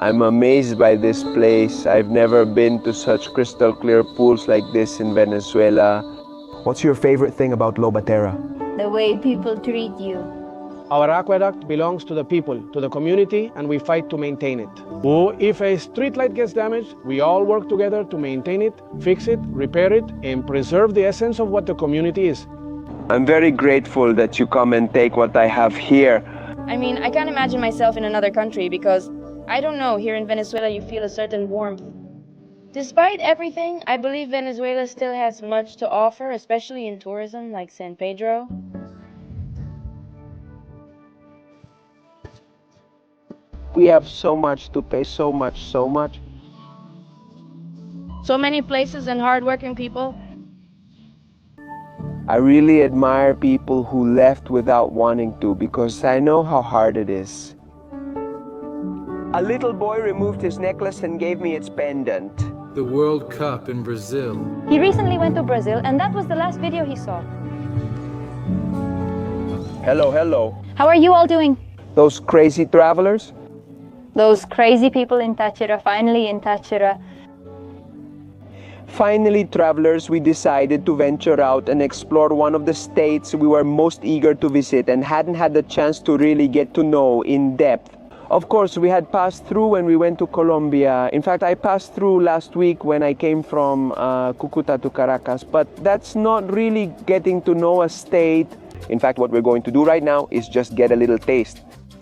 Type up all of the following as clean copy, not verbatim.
I'm amazed by this place. I've never been to such crystal clear pools like this in Venezuela. What's your favorite thing about Lobatera? The way people treat you. Our aqueduct belongs to the people, to the community, and we fight to maintain it. If a street light gets damaged, we all work together to maintain it, fix it, repair it, and preserve the essence of what the community is. I'm very grateful that you come and take what I have here. I mean, I can't imagine myself in another country because, I don't know, here in Venezuela you feel a certain warmth. Despite everything, I believe Venezuela still has much to offer, especially in tourism like San Pedro. We have so much to pay, so much. So many places and hardworking people. I really admire people who left without wanting to because I know how hard it is. A little boy removed his necklace and gave me its pendant. The World Cup in Brazil. He recently went to Brazil, and that was the last video he saw. Hello. How are you all doing? Those crazy travelers? Those crazy people in Táchira, finally in Táchira. Finally, travelers, we decided to venture out and explore one of the states we were most eager to visit and hadn't had the chance to really get to know in depth. Of course, we had passed through when we went to Colombia. In fact, I passed through last week when I came from Cucuta to Caracas, but that's not really getting to know a state. In fact, what we're going to do right now is just get a little taste.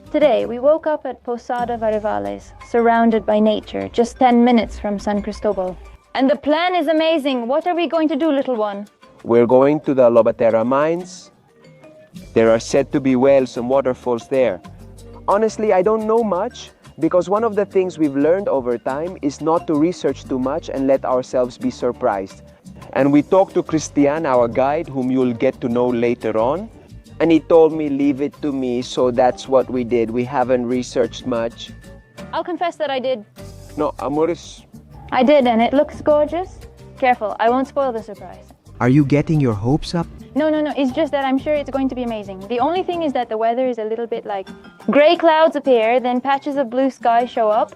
Today, we woke up at Posada Varivales, surrounded by nature, just 10 minutes from San Cristobal. And the plan is amazing. What are we going to do, little one? We're going to the Lobatera mines. There are said to be wells and waterfalls there. Honestly, I don't know much because one of the things we've learned over time is not to research too much and let ourselves be surprised. And we talked to Christian, our guide, whom you'll get to know later on. And he told me, leave it to me, so that's what we did. We haven't researched much. I'll confess that I did. No, Amores. I did, and it looks gorgeous. Careful, I won't spoil the surprise. Are you getting your hopes up? No, it's just that I'm sure it's going to be amazing. The only thing is that the weather is a little bit like gray clouds appear, then patches of blue sky show up.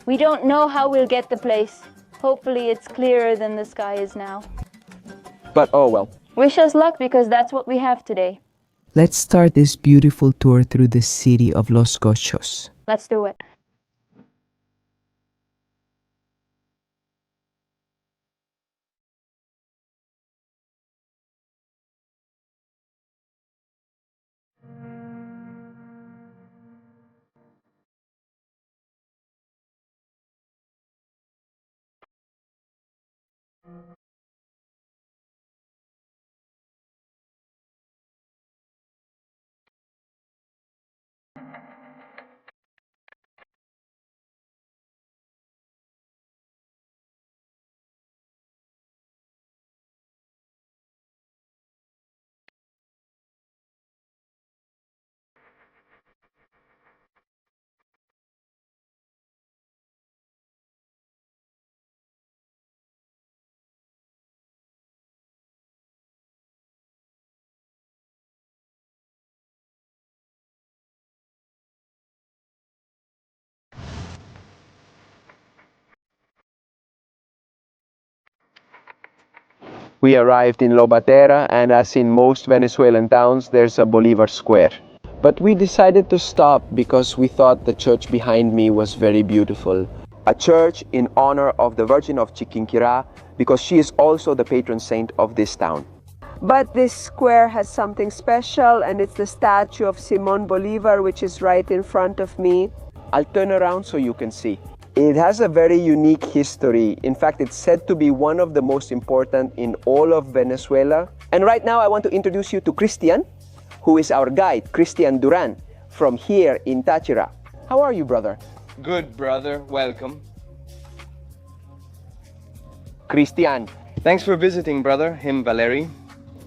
We don't know how we'll get the place. Hopefully it's clearer than the sky is now. But oh well. Wish us luck because that's what we have today. Let's start this beautiful tour through the city of Los Gochos. Let's do it. We arrived in Lobatera, and as in most Venezuelan towns, there's a Bolivar Square. But we decided to stop because we thought the church behind me was very beautiful. A church in honor of the Virgin of Chiquinquirá because she is also the patron saint of this town. But this square has something special, and it's the statue of Simón Bolívar, which is right in front of me. I'll turn around so you can see. It has a very unique history. In fact, it's said to be one of the most important in all of Venezuela. And right now, I want to introduce you to Christian, who is our guide, Christian Duran, from here in Táchira. How are you, brother? Good, brother. Welcome. Christian. Thanks for visiting, brother. Him, Valery.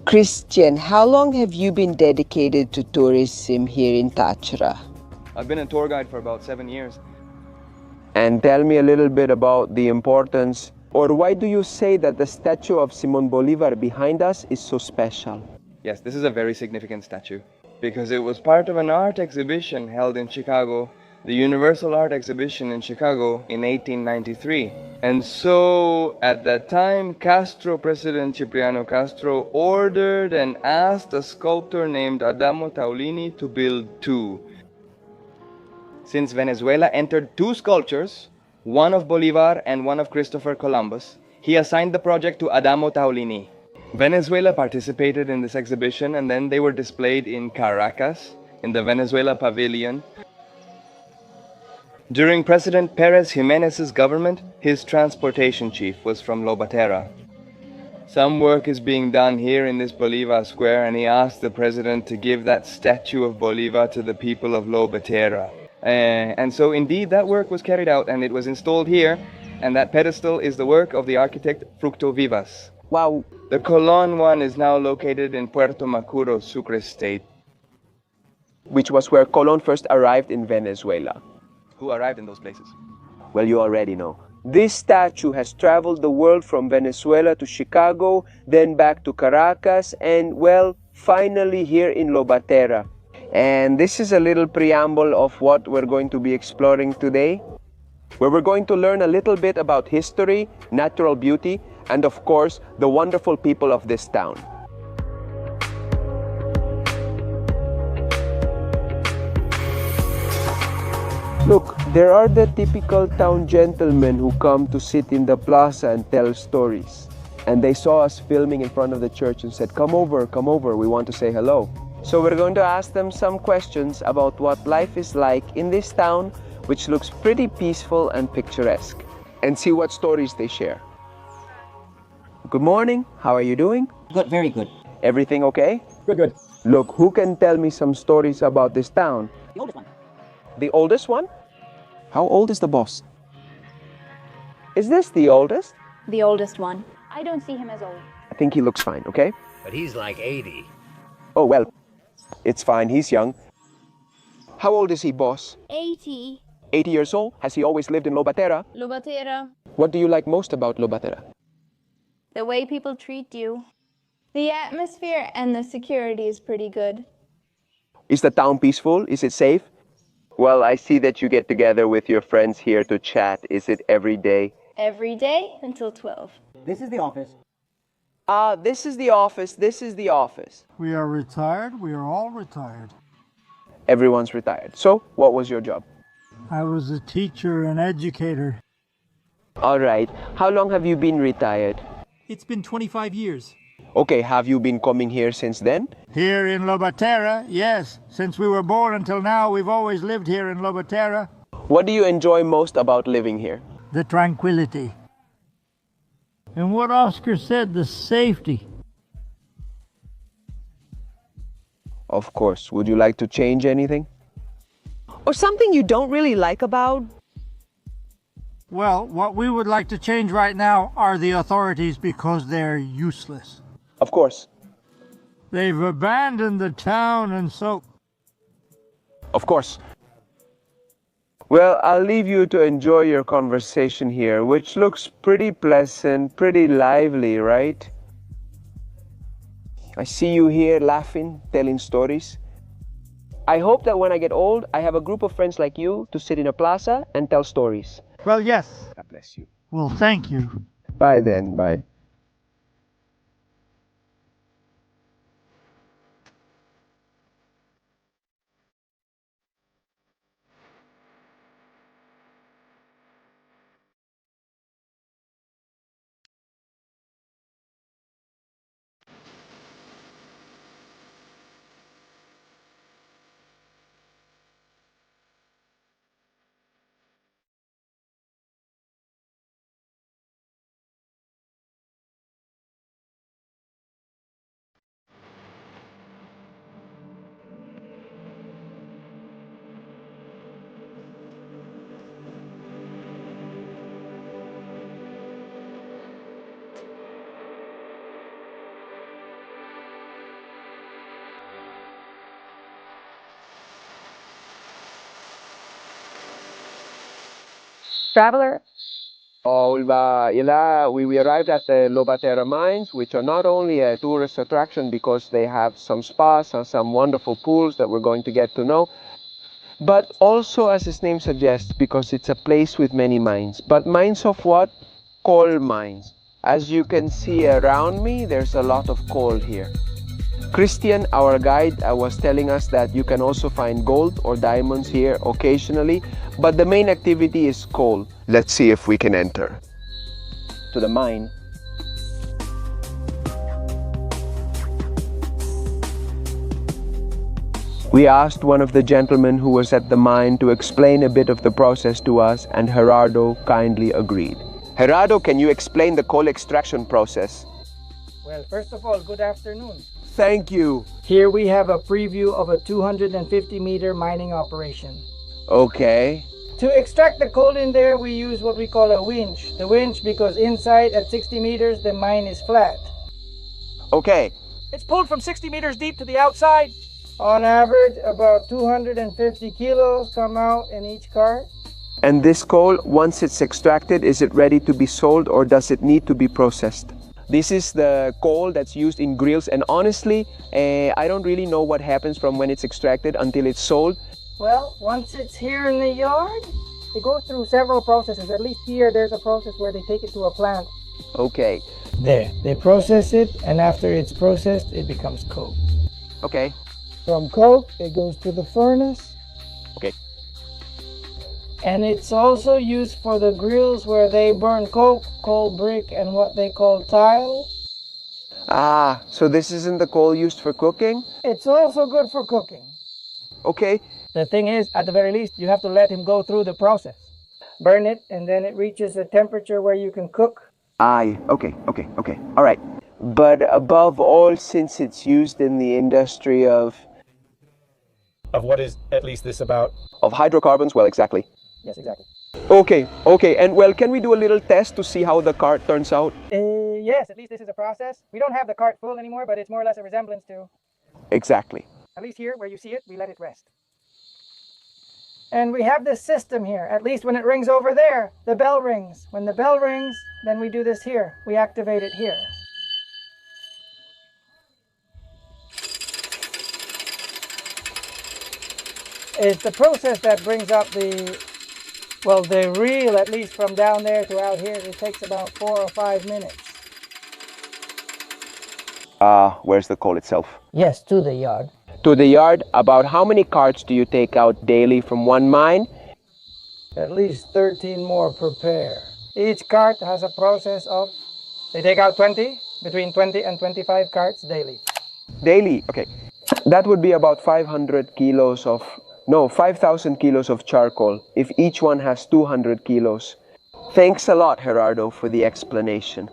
Christian, how long have you been dedicated to tourism here in Táchira? I've been a tour guide for about 7 years. And tell me a little bit about the importance, or why do you say that the statue of Simón Bolívar behind us is so special? Yes, this is a very significant statue because it was part of an art exhibition held in Chicago the Universal Art Exhibition in Chicago in 1893. And so, at that time, President Cipriano Castro ordered and asked a sculptor named Adamo Taulini to build two. Since Venezuela entered two sculptures, one of Bolivar and one of Christopher Columbus, he assigned the project to Adamo Taulini. Venezuela participated in this exhibition, and then they were displayed in Caracas, in the Venezuela Pavilion. During President Perez Jimenez's government, his transportation chief was from Lobatera. Some work is being done here in this Bolivar Square, and he asked the president to give that statue of Bolivar to the people of Lobatera. And so indeed that work was carried out, and it was installed here, and that pedestal is the work of the architect Fructo Vivas. Wow. The Colon one is now located in Puerto Macuro, Sucre State. Which was where Colon first arrived in Venezuela. Who arrived in those places? Well, you already know. This statue has traveled the world from Venezuela to Chicago, then back to Caracas, and, well, finally here in Lobatera. And this is a little preamble of what we're going to be exploring today, where we're going to learn a little bit about history, natural beauty, and of course, the wonderful people of this town. Look, there are the typical town gentlemen who come to sit in the plaza and tell stories. And they saw us filming in front of the church and said, come over, we want to say hello. So we're going to ask them some questions about what life is like in this town, which looks pretty peaceful and picturesque, and see what stories they share. Good morning, how are you doing? Good, very good. Everything okay? Good, good. Look, who can tell me some stories about this town? The oldest one. The oldest one? How old is the boss? Is this the oldest? The oldest one. I don't see him as old. I think he looks fine, okay? But he's like 80. Oh, well, it's fine, he's young. How old is he, boss? 80. 80 years old? Has he always lived in Lobatera? Lobatera. What do you like most about Lobatera? The way people treat you. The atmosphere and the security is pretty good. Is the town peaceful? Is it safe? Well, I see that you get together with your friends here to chat. Is it every day? Every day until 12. This is the office. This is the office. This is the office. We are retired. We are all retired. Everyone's retired. So, what was your job? I was a teacher and educator. All right. How long have you been retired? It's been 25 years. Okay, have you been coming here since then? Here in Lobatera, yes. Since we were born until now, we've always lived here in Lobatera. What do you enjoy most about living here? The tranquility. And what Oscar said, the safety. Of course. Would you like to change anything? Or something you don't really like about? Well, what we would like to change right now are the authorities because they're useless. Of course. They've abandoned the town and so... Of course. Well, I'll leave you to enjoy your conversation here, which looks pretty pleasant, pretty lively, right? I see you here laughing, telling stories. I hope that when I get old, I have a group of friends like you to sit in a plaza and tell stories. Well, yes. God bless you. Well, thank you. Bye then, bye. Traveler, We arrived at the Lobatera mines, which are not only a tourist attraction because they have some spas and some wonderful pools that we're going to get to know, But also, as its name suggests, because it's a place with many mines. But mines of what? Coal mines. As you can see around me, there's a lot of coal here. Christian, our guide, was telling us that you can also find gold or diamonds here occasionally, but the main activity is coal. Let's see if we can enter to the mine. We asked one of the gentlemen who was at the mine to explain a bit of the process to us, and Gerardo kindly agreed. Gerardo, can you explain the coal extraction process? Well, first of all, good afternoon. Thank you. Here we have a preview of a 250-meter mining operation. Okay. To extract the coal in there, we use what we call a winch. The winch because inside at 60 meters, the mine is flat. Okay. It's pulled from 60 meters deep to the outside. On average, about 250 kilos come out in each cart. And this coal, once it's extracted, is it ready to be sold or does it need to be processed? This is the coal that's used in grills, and honestly, I don't really know what happens from when it's extracted until it's sold. Well, once it's here in the yard, it goes through several processes. At least here, there's a process where they take it to a plant. Okay. There, they process it, and after it's processed, it becomes coke. Okay. From coke, it goes to the furnace. Okay. And it's also used for the grills where they burn coke, coal brick, and what they call tile. Ah, so this isn't the coal used for cooking? It's also good for cooking. Okay. The thing is, at the very least, you have to let him go through the process. Burn it, and then it reaches a temperature where you can cook. Okay. All right. But above all, since it's used in the industry of what is at least this about? Of hydrocarbons, well, exactly. Yes, exactly. Okay. And well, can we do a little test to see how the cart turns out? Yes, at least this is a process. We don't have the cart full anymore, but it's more or less a resemblance to. Exactly. At least here, where you see it, we let it rest. And we have this system here. At least when it rings over there, the bell rings. When the bell rings, then we do this here. We activate it here. It's the process that brings up the reel, at least from down there to out here. It takes about 4 or 5 minutes. Where's the coal itself? Yes, to the yard. To the yard. About how many carts do you take out daily from one mine? At least 13 more per pair. Each cart has a process of, they take out between 20 and 25 carts daily. Daily? Okay. That would be about 5,000 kilos of charcoal if each one has 200 kilos. Thanks a lot, Gerardo, for the explanation.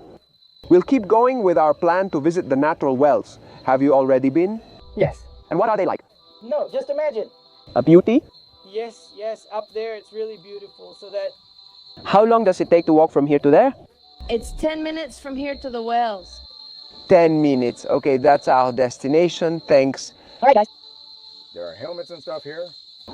We'll keep going with our plan to visit the natural wells. Have you already been? Yes. And what are they like? No, just imagine. A beauty? Yes, up there it's really beautiful, so that... How long does it take to walk from here to there? It's 10 minutes from here to the wells. 10 minutes. Okay, that's our destination. Thanks. All right, guys. There are helmets and stuff here.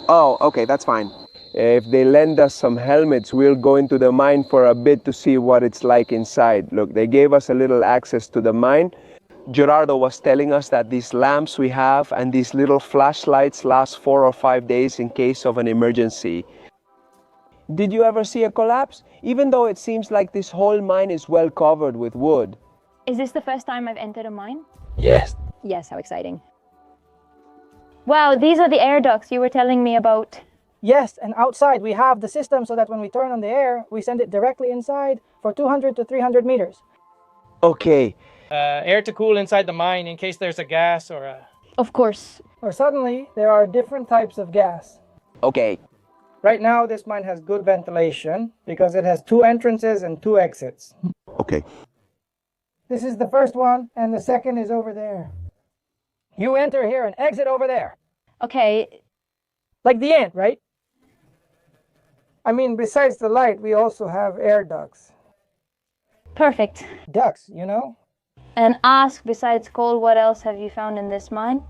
Oh, okay, that's fine. If they lend us some helmets, we'll go into the mine for a bit to see what it's like inside. Look, they gave us a little access to the mine. Gerardo was telling us that these lamps we have and these little flashlights last 4 or 5 days in case of an emergency. Did you ever see a collapse? Even though it seems like this whole mine is well covered with wood. Is this the first time I've entered a mine? Yes. Yes, how exciting. Wow, these are the air ducts you were telling me about. Yes, and outside we have the system so that when we turn on the air, we send it directly inside for 200 to 300 meters. Okay. Air to cool inside the mine in case there's a gas or a... Of course. Or suddenly, there are different types of gas. Okay. Right now, this mine has good ventilation because it has 2 entrances and 2 exits. Okay. This is the first one, and the second is over there. You enter here and exit over there. Okay. Like the end, right? I mean, besides the light, we also have air ducts. Perfect. Ducts, you know? And ask, besides coal, what else have you found in this mine?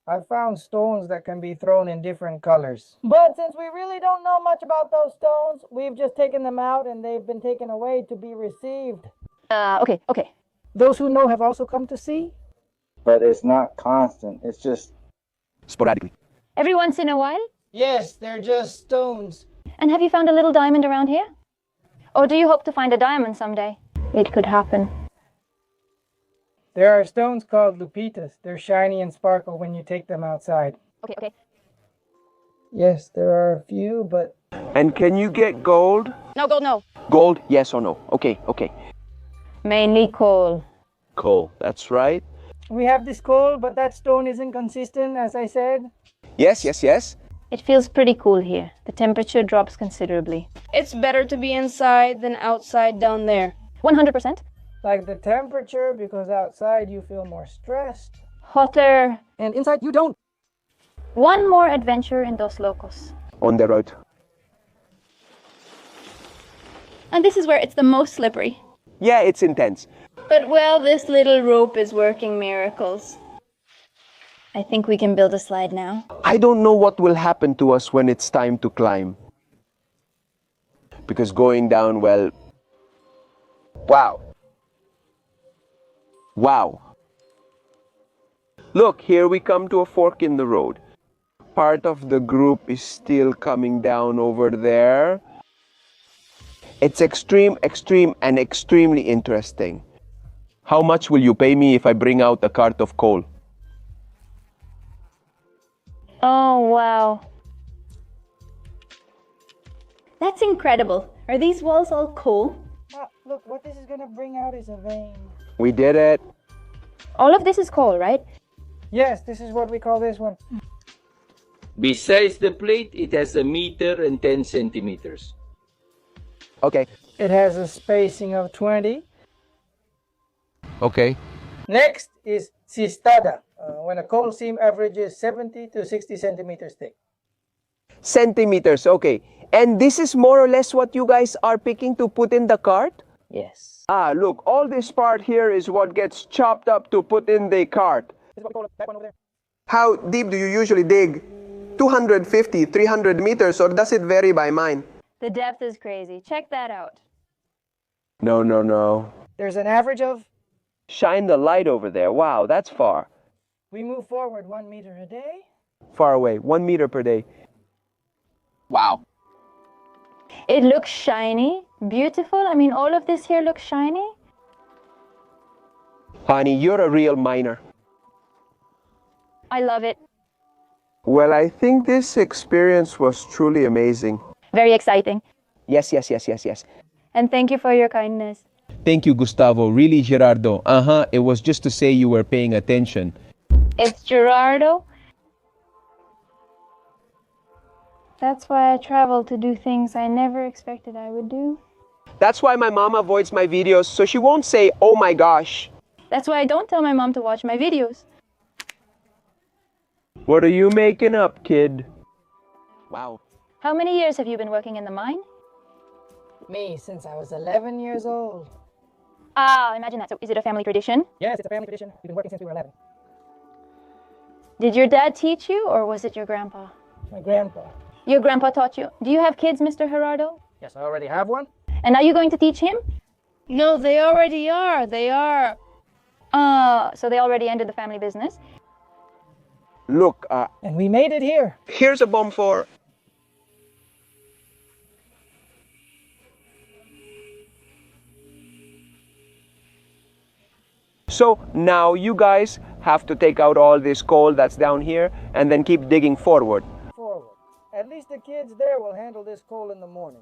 I found stones that can be thrown in different colors. But since we really don't know much about those stones, we've just taken them out and they've been taken away to be received. Okay. Those who know have also come to see. But it's not constant. It's just sporadically. Every once in a while? Yes, they're just stones. And have you found a little diamond around here? Or do you hope to find a diamond someday? It could happen. There are stones called lupitas. They're shiny and sparkle when you take them outside. Okay. Yes, there are a few, but... And can you get gold? No, gold, no. Gold, yes or no? Okay. Mainly coal. Coal, that's right. We have this coal, but that stone isn't consistent, as I said. Yes. It feels pretty cool here. The temperature drops considerably. It's better to be inside than outside down there. 100%. Like the temperature, because outside you feel more stressed. Hotter. And inside you don't. One more adventure in Dos Locos. On the road. And this is where it's the most slippery. Yeah, it's intense. But well, this little rope is working miracles. I think we can build a slide now. I don't know what will happen to us when it's time to climb. Because going down, well... Wow. Look, here we come to a fork in the road. Part of the group is still coming down over there. It's extreme, and extremely interesting. How much will you pay me if I bring out a cart of coal? Oh, wow. That's incredible. Are these walls all coal? Look, what this is going to bring out is a vein. We did it. All of this is coal, right? Yes, this is what we call this one. Besides the plate, it has a meter and 10 centimeters. Okay. It has a spacing of 20. Okay. Next is cistada, when a coal seam averages 70 to 60 centimeters thick. Centimeters, okay. And this is more or less what you guys are picking to put in the cart? Yes. Ah, look, all this part here is what gets chopped up to put in the cart. This is what we call that one over there. How deep do you usually dig? 250, 300 meters, or does it vary by mine? The depth is crazy. Check that out. No. There's an average of... Shine the light over there. Wow, that's far. We move forward 1 meter a day. Far away, 1 meter per day. Wow. It looks shiny, beautiful. I mean, all of this here looks shiny. Honey, you're a real miner. I love it. Well, I think this experience was truly amazing. Very exciting. Yes. And thank you for your kindness. Thank you, Gustavo. Really, Gerardo. It was just to say you were paying attention. It's Gerardo. That's why I travel to do things I never expected I would do. That's why my mom avoids my videos, so she won't say, oh my gosh. That's why I don't tell my mom to watch my videos. What are you making up, kid? Wow. How many years have you been working in the mine? Me, since I was 11 years old. Ah, imagine that. So is it a family tradition? Yes, it's a family tradition. We've been working since we were 11. Did your dad teach you, or was it your grandpa? My grandpa. Your grandpa taught you. Do you have kids, Mr. Gerardo? Yes, I already have one. And are you going to teach him? No, they already are. They are. So they already ended the family business. Look, and we made it here. Here's a bomb for... So now you guys have to take out all this coal that's down here and then keep digging forward. Forward. At least the kids there will handle this coal in the morning.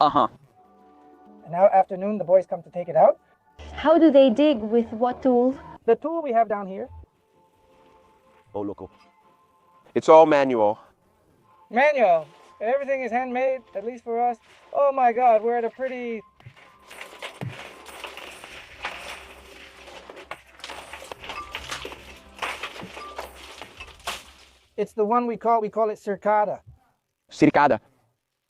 Uh-huh. And now afternoon the boys come to take it out. How do they dig? With what tool? The tool we have down here. Oh, look. It's all manual. Manual. Everything is handmade, at least for us. Oh my God, we're at a pretty... It's the one we call it circada. Circada.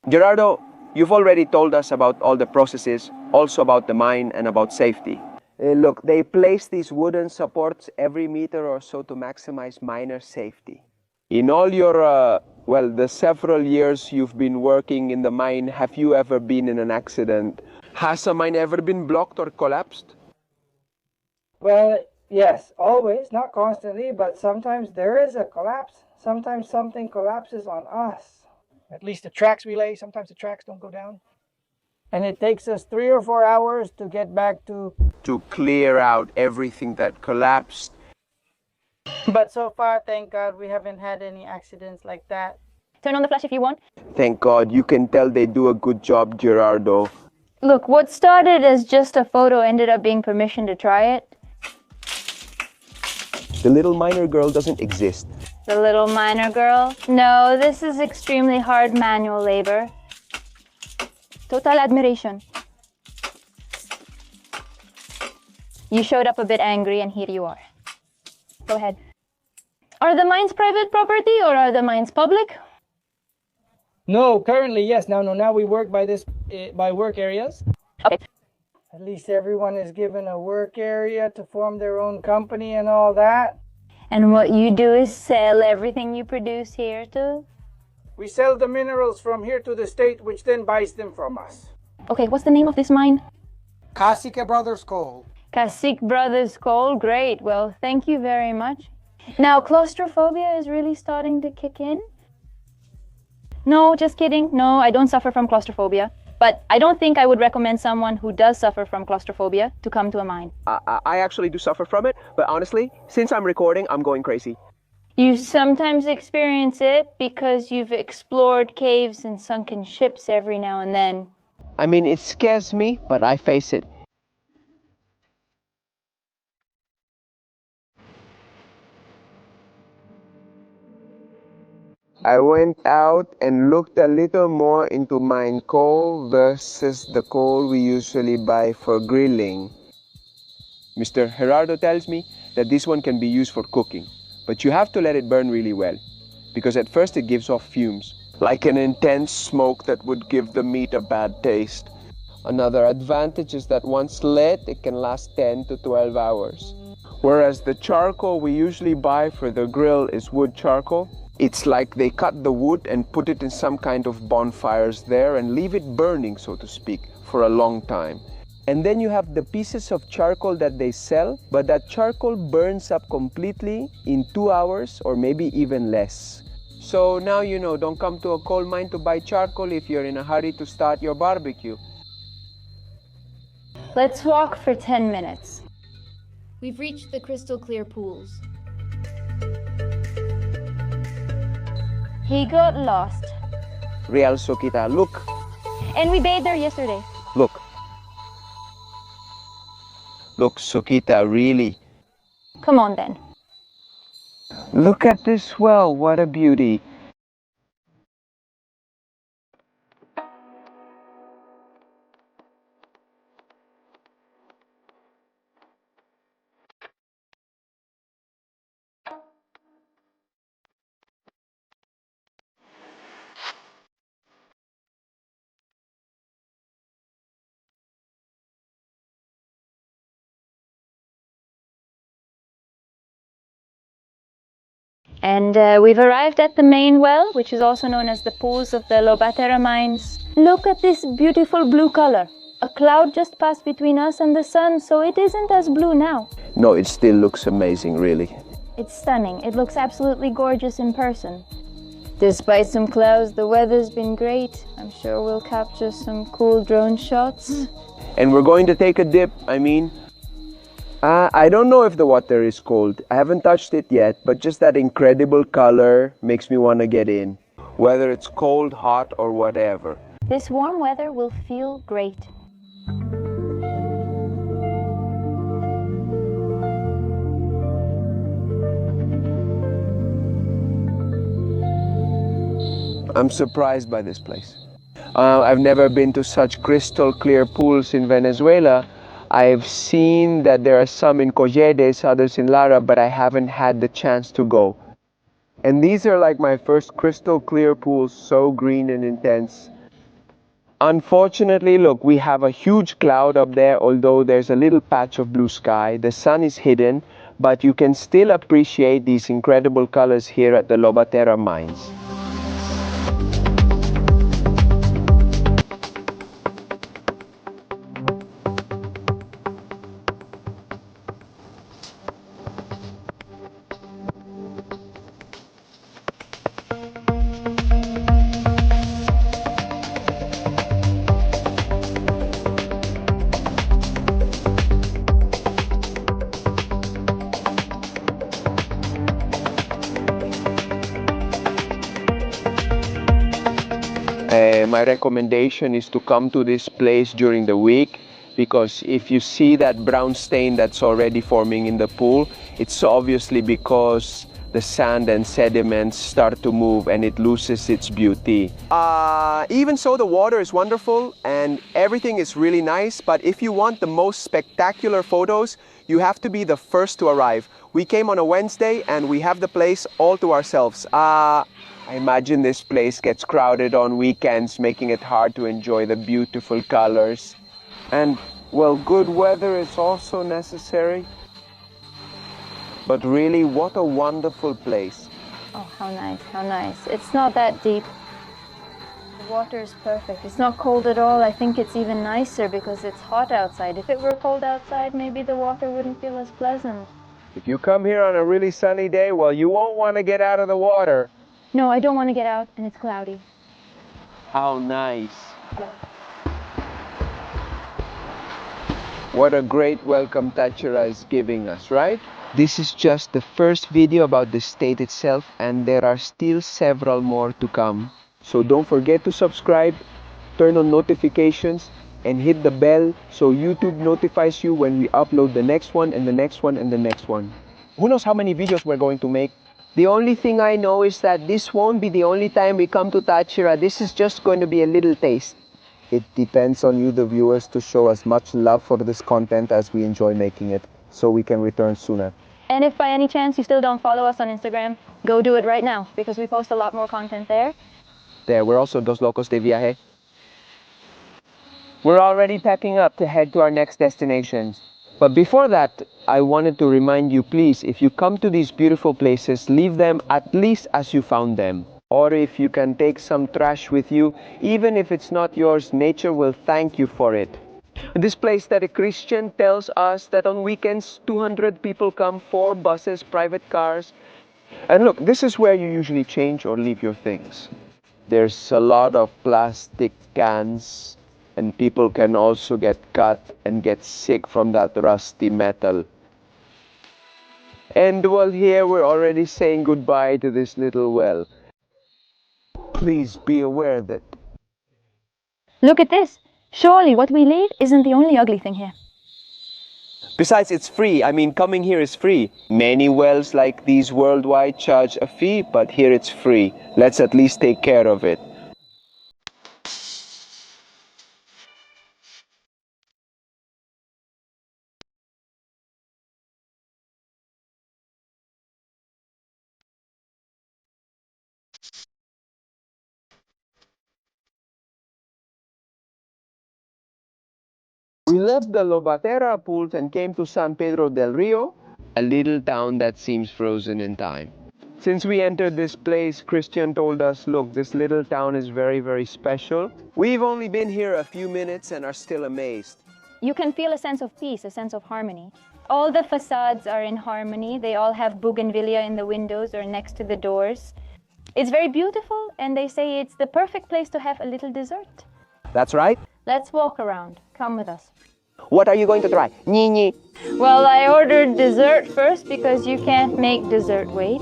Gerardo, you've already told us about all the processes, also about the mine and about safety. Look, they place these wooden supports every meter or so to maximize miner safety. In all your, the several years you've been working in the mine, have you ever been in an accident? Has a mine ever been blocked or collapsed? Well, yes, always, not constantly, but sometimes there is a collapse. Sometimes something collapses on us. At least the tracks we lay, sometimes the tracks don't go down. And it takes us 3 or 4 hours to get back to clear out everything that collapsed. But so far, thank God, we haven't had any accidents like that. Turn on the flash if you want. Thank God, you can tell they do a good job, Gerardo. Look, what started as just a photo ended up being permission to try it. The little miner girl doesn't exist. The little miner girl? No, this is extremely hard manual labor. Total admiration. You showed up a bit angry and here you are. Go ahead. Are the mines private property or are the mines public? No, currently, yes. Now we work by work areas. Okay. At least everyone is given a work area to form their own company and all that. And what you do is sell everything you produce here too? We sell the minerals from here to the state, which then buys them from us. Okay, what's the name of this mine? Cacique Brothers Coal. Cacique Brothers Coal, great. Well, thank you very much. Now, claustrophobia is really starting to kick in. No, just kidding. No, I don't suffer from claustrophobia. But I don't think I would recommend someone who does suffer from claustrophobia to come to a mine. I actually do suffer from it, but honestly, since I'm recording, I'm going crazy. You sometimes experience it because you've explored caves and sunken ships every now and then. I mean, it scares me, but I face it. I went out and looked a little more into mine coal versus the coal we usually buy for grilling. Mr. Gerardo tells me that this one can be used for cooking, but you have to let it burn really well, because at first it gives off fumes, like an intense smoke that would give the meat a bad taste. Another advantage is that once lit, it can last 10 to 12 hours. Whereas the charcoal we usually buy for the grill is wood charcoal. It's like they cut the wood and put it in some kind of bonfires there and leave it burning, so to speak, for a long time. And then you have the pieces of charcoal that they sell, but that charcoal burns up completely in 2 hours or maybe even less. So now you know, don't come to a coal mine to buy charcoal if you're in a hurry to start your barbecue. Let's walk for 10 minutes. We've reached the crystal clear pools. He got lost. Real Sokita, look. And we bathed there yesterday. Look. Look, Sokita, really. Come on then. Look at this well, what a beauty. And we've arrived at the main well, which is also known as the pools of the Lobatera mines. Look at this beautiful blue color. A cloud just passed between us and the sun, so it isn't as blue now. No, it still looks amazing, really. It's stunning. It looks absolutely gorgeous in person. Despite some clouds, the weather's been great. I'm sure we'll capture some cool drone shots. And we're going to take a dip, I don't know if the water is cold. I haven't touched it yet, but just that incredible color makes me want to get in. Whether it's cold, hot, or whatever. This warm weather will feel great. I'm surprised by this place. I've never been to such crystal clear pools in Venezuela. I've seen that there are some in Colledes, others in Lara, but I haven't had the chance to go. And these are like my first crystal clear pools, so green and intense. Unfortunately, look, we have a huge cloud up there, although there's a little patch of blue sky. The sun is hidden, but you can still appreciate these incredible colors here at the Lobatera mines. my recommendation is to come to this place during the week, because if you see that brown stain that's already forming in the pool, it's obviously because the sand and sediments start to move and it loses its beauty. Even so, the water is wonderful and everything is really nice, but if you want the most spectacular photos, you have to be the first to arrive. We came on a Wednesday and we have the place all to ourselves. I imagine this place gets crowded on weekends, making it hard to enjoy the beautiful colors. And, well, good weather is also necessary. But really, what a wonderful place. Oh, how nice, how nice. It's not that deep. The water is perfect. It's not cold at all. I think it's even nicer because it's hot outside. If it were cold outside, maybe the water wouldn't feel as pleasant. If you come here on a really sunny day, well, you won't want to get out of the water. No, I don't want to get out, and it's cloudy. How nice. What a great welcome Táchira is giving us, right? This is just the first video about the state itself, and there are still several more to come. So don't forget to subscribe, turn on notifications, and hit the bell so YouTube notifies you when we upload the next one and the next one and the next one. Who knows how many videos we're going to make? The only thing I know is that this won't be the only time we come to Táchira. This is just going to be a little taste. It depends on you, the viewers, to show as much love for this content as we enjoy making it, so we can return sooner. And if by any chance you still don't follow us on Instagram, go do it right now, because we post a lot more content there. We're also Dos Locos de Viaje. We're already packing up to head to our next destination. But before that, I wanted to remind you, please, if you come to these beautiful places, leave them at least as you found them. Or if you can take some trash with you, even if it's not yours, nature will thank you for it. This place that a Christian tells us that on weekends 200 people come, 4 buses, private cars. And look, this is where you usually change or leave your things. There's a lot of plastic cans, and people can also get cut and get sick from that rusty metal. And well, here we're already saying goodbye to this little well. Please be aware that... Look at this. Surely what we leave isn't the only ugly thing here. Besides, it's free. I mean, coming here is free. Many wells like these worldwide charge a fee, but here it's free. Let's at least take care of it. We left the Lobatera pools and came to San Pedro del Rio, a little town that seems frozen in time. Since we entered this place, Christian told us, look, this little town is very, very special. We've only been here a few minutes and are still amazed. You can feel a sense of peace, a sense of harmony. All the facades are in harmony. They all have bougainvillea in the windows or next to the doors. It's very beautiful, and they say it's the perfect place to have a little dessert. That's right. Let's walk around. Come with us. What are you going to try? Nini. Well, I ordered dessert first because you can't make dessert wait.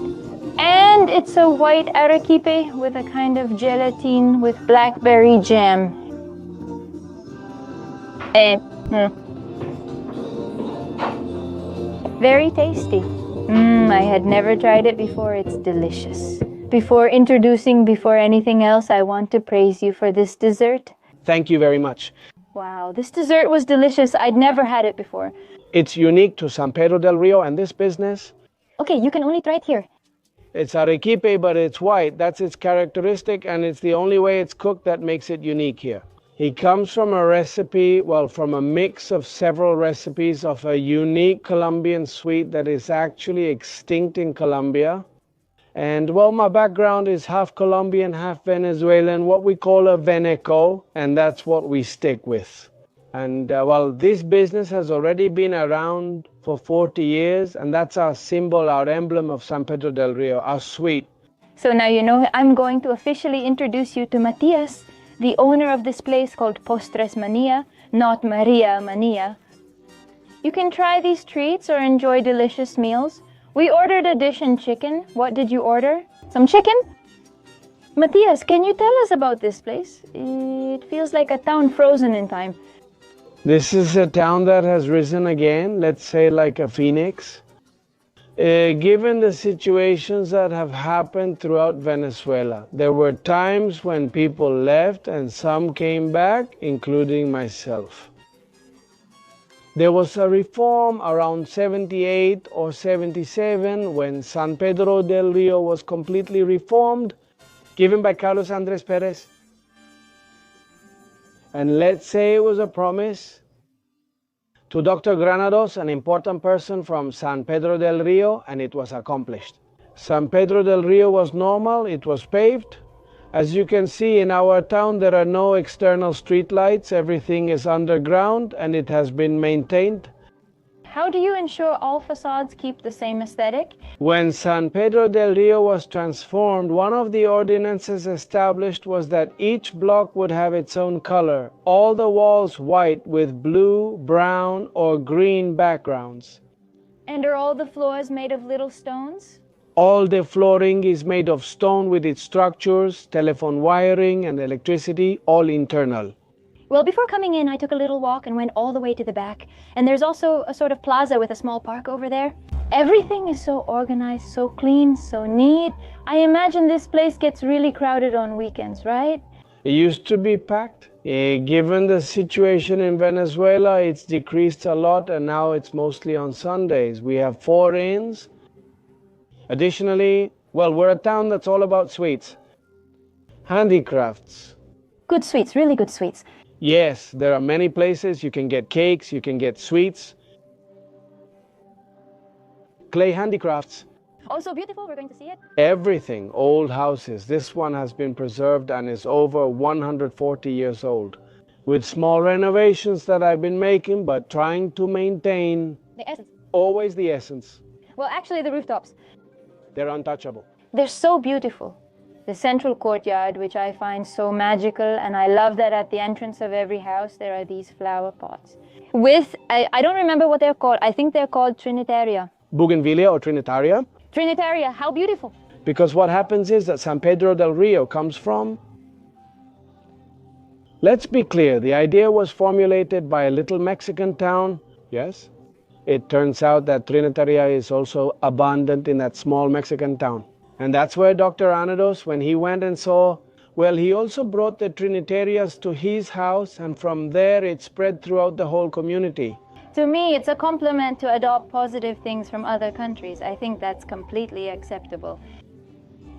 And it's a white arequipe with a kind of gelatine with blackberry jam. Very tasty. I had never tried it before. It's delicious. Before anything else, I want to praise you for this dessert. Thank you very much. Wow, this dessert was delicious. I'd never had it before. It's unique to San Pedro del Rio and this business. Okay, you can only try it here. It's arequipe, but it's white. That's its characteristic, and it's the only way it's cooked that makes it unique here. It comes from a recipe, from a mix of several recipes of a unique Colombian sweet that is actually extinct in Colombia. And my background is half Colombian, half Venezuelan, what we call a Veneco, and that's what we stick with. And this business has already been around for 40 years, and that's our symbol, our emblem of San Pedro del Rio, our sweet. So now you know I'm going to officially introduce you to Matias, the owner of this place called Postres Mania, not Maria Mania. You can try these treats or enjoy delicious meals. We ordered a dish in chicken. What did you order? Some chicken? Matthias, can you tell us about this place? It feels like a town frozen in time. This is a town that has risen again, let's say like a phoenix. Given the situations that have happened throughout Venezuela, there were times when people left and some came back, including myself. There was a reform around 78 or 77 when San Pedro del Rio was completely reformed, given by Carlos Andrés Pérez. And let's say it was a promise to Dr. Granados, an important person from San Pedro del Rio, and it was accomplished. San Pedro del Rio was normal, it was paved. As you can see, in our town there are no external street lights, everything is underground and it has been maintained. How do you ensure all facades keep the same aesthetic? When San Pedro del Rio was transformed, one of the ordinances established was that each block would have its own color, all the walls white with blue, brown, or green backgrounds. And are all the floors made of little stones? All the flooring is made of stone with its structures, telephone wiring, and electricity, all internal. Well, before coming in, I took a little walk and went all the way to the back. And there's also a sort of plaza with a small park over there. Everything is so organized, so clean, so neat. I imagine this place gets really crowded on weekends, right? It used to be packed. Given the situation in Venezuela, it's decreased a lot and now it's mostly on Sundays. We have 4 inns. Additionally, well, we're a town that's all about sweets. Handicrafts. Good sweets, really good sweets. Yes, there are many places you can get cakes, you can get sweets. Clay handicrafts. Oh, so beautiful, we're going to see it. Everything, old houses. This one has been preserved and is over 140 years old. With small renovations that I've been making, but trying to maintain The essence. always the essence. Well, actually, the rooftops. They're untouchable. They're so beautiful. The central courtyard, which I find so magical, and I love that at the entrance of every house there are these flower pots. With, I don't remember what they're called, I think they're called Trinitaria. Bougainvillea or Trinitaria. Trinitaria, how beautiful. Because what happens is that San Pedro del Rio comes from... Let's be clear, the idea was formulated by a little Mexican town, yes? It turns out that Trinitaria is also abundant in that small Mexican town. And that's where Dr. Anados, when he went and saw, well, he also brought the Trinitarias to his house, and from there it spread throughout the whole community. To me, it's a compliment to adopt positive things from other countries. I think that's completely acceptable.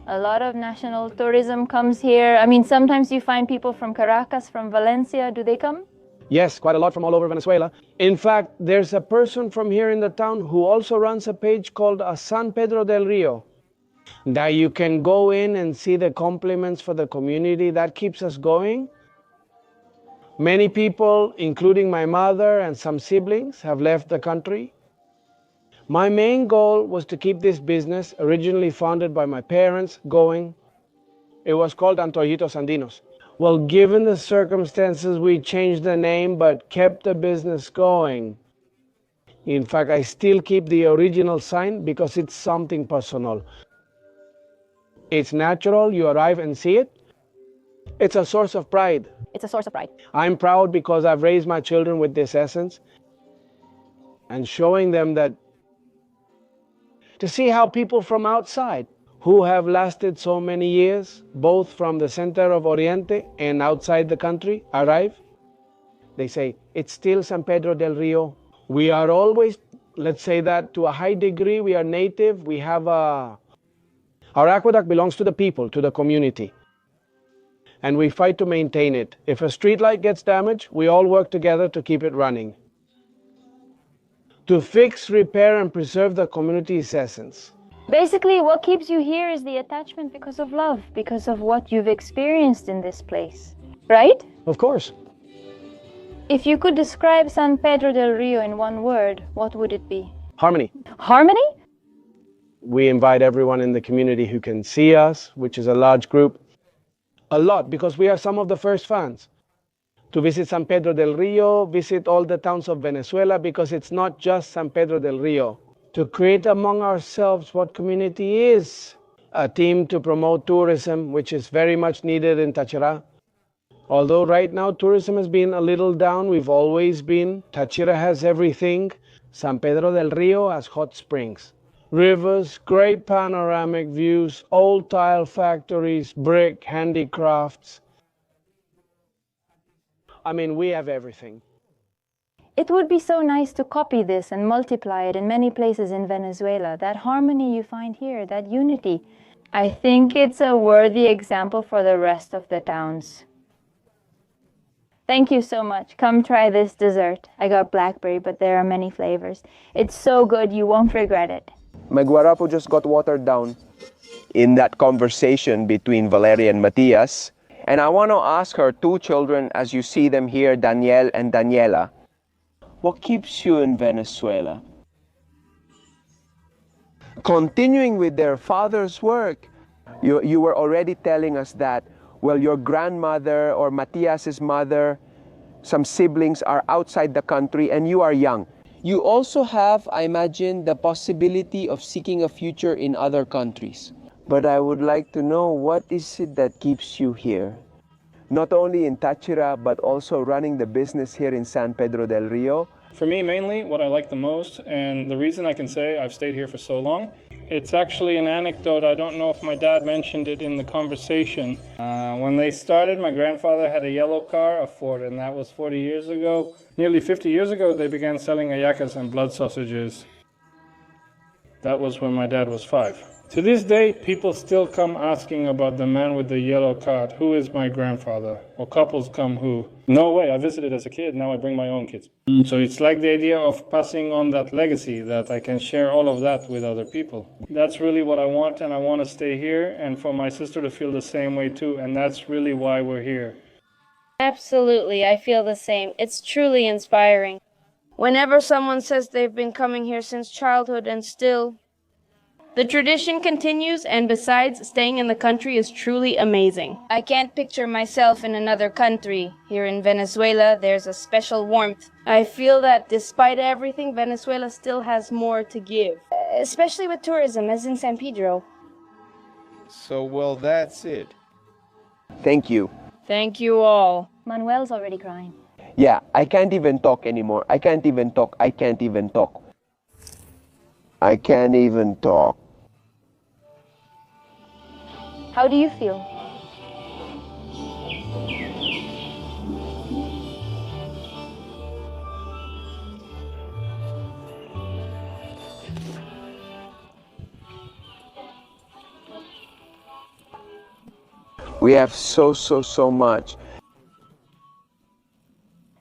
A lot of national tourism comes here. I mean, sometimes you find people from Caracas, from Valencia. Do they come? Yes, quite a lot from all over Venezuela. In fact, there's a person from here in the town who also runs a page called San Pedro del Rio. That you can go in and see the compliments for the community. That keeps us going. Many people, including my mother and some siblings, have left the country. My main goal was to keep this business, originally founded by my parents, going. It was called Antojitos Andinos. Well, given the circumstances, we changed the name but kept the business going. In fact, I still keep the original sign because it's something personal. It's natural, you arrive and see it. It's a source of pride. It's a source of pride. I'm proud because I've raised my children with this essence and showing them that to see how people from outside who have lasted so many years, both from the center of Oriente and outside the country, arrive. They say, it's still San Pedro del Rio. We are always, let's say that to a high degree, we are native. We have our aqueduct belongs to the people, to the community. And we fight to maintain it. If a street light gets damaged, we all work together to keep it running. To fix, repair, and preserve the community's essence. Basically, what keeps you here is the attachment because of love, because of what you've experienced in this place, right? Of course. If you could describe San Pedro del Rio in one word, what would it be? Harmony. Harmony? We invite everyone in the community who can see us, which is a large group, a lot, because we are some of the first fans, to visit San Pedro del Rio, visit all the towns of Venezuela, because it's not just San Pedro del Rio. To create among ourselves what community is. a team to promote tourism, which is very much needed in Táchira. Although right now tourism has been a little down, we've always been. Táchira has everything. San Pedro del Rio has hot springs, rivers, great panoramic views, old tile factories, brick, handicrafts. I mean, we have everything. It would be so nice to copy this and multiply it in many places in Venezuela. That harmony you find here, that unity. I think it's a worthy example for the rest of the towns. Thank you so much. Come try this dessert. I got blackberry, but there are many flavors. It's so good, you won't regret it. My guarapo just got watered down in that conversation between Valeria and Matias. And I want to ask her two children, as you see them here, Daniel and Daniela, what keeps you in Venezuela? Continuing with their father's work, you were already telling us that, well, your grandmother or Matias's mother, some siblings are outside the country and you are young. You also have, I imagine, the possibility of seeking a future in other countries. But I would like to know, what is it that keeps you here? Not only in Táchira, but also running the business here in San Pedro del Rio. For me, mainly, what I like the most, and the reason I can say I've stayed here for so long, it's actually an anecdote. I don't know if my dad mentioned it in the conversation. When they started, my grandfather had a yellow car, a Ford, and that was 40 years ago. Nearly 50 years ago, they began selling hallacas and blood sausages. That was when my dad was 5. To this day, people still come asking about the man with the yellow cart. Who is my grandfather? Or couples come who, no way, I visited as a kid, now I bring my own kids. So it's like the idea of passing on that legacy, that I can share all of that with other people. That's really what I want, and I want to stay here, and for my sister to feel the same way too, and that's really why we're here. Absolutely, I feel the same. It's truly inspiring. Whenever someone says they've been coming here since childhood and still, the tradition continues, and besides, staying in the country is truly amazing. I can't picture myself in another country. Here in Venezuela, there's a special warmth. I feel that despite everything, Venezuela still has more to give, especially with tourism, as in San Pedro. So, well, that's it. Thank you. Thank you all. Manuel's already crying. Yeah, I can't even talk anymore. I can't even talk. I can't even talk. I can't even talk. How do you feel? We have so much.